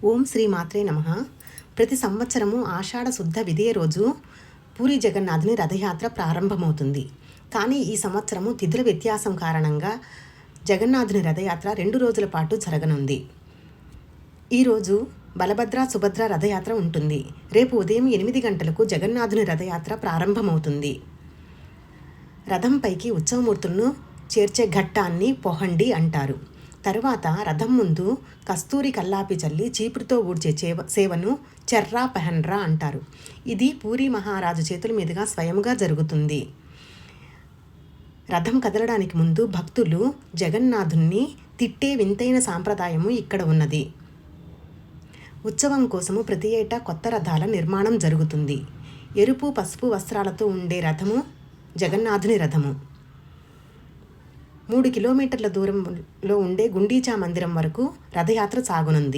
ఓం శ్రీ మాత్రే నమః. ప్రతి సంవత్సరము ఆషాఢ శుద్ధ విదియ రోజు పూరి జగన్నాథుని రథయాత్ర ప్రారంభమవుతుంది. కానీ ఈ సంవత్సరము తిథుల వ్యత్యాసం కారణంగా జగన్నాథుని రథయాత్ర 2 రోజుల పాటు జరగనుంది. ఈరోజు బలభద్ర సుభద్ర రథయాత్ర ఉంటుంది. రేపు ఉదయం 8 గంటలకు జగన్నాథుని రథయాత్ర ప్రారంభమవుతుంది. రథంపైకి ఉత్సవమూర్తులను చేర్చే ఘట్టాన్ని పొహండి అంటారు. తరువాత రథం ముందు కస్తూరి కల్లాపి చల్లి చీపురుతో ఊడ్చే సేవను చెర్రా పెహన్రా అంటారు. ఇది పూరి మహారాజు చేతుల మీదుగా స్వయముగా జరుగుతుంది. రథం కదలడానికి ముందు భక్తులు జగన్నాథుణ్ణి తిట్టే వింతైన సాంప్రదాయము ఇక్కడ ఉన్నది. ఉత్సవం కోసము ప్రతి ఏటా కొత్త రథాల నిర్మాణం జరుగుతుంది. ఎరుపు పసుపు వస్త్రాలతో ఉండే రథము జగన్నాథుని రథము. 3 కిలోమీటర్ల దూరంలో ఉండే గుండీచా మందిరం వరకు రథయాత్ర సాగునుంది.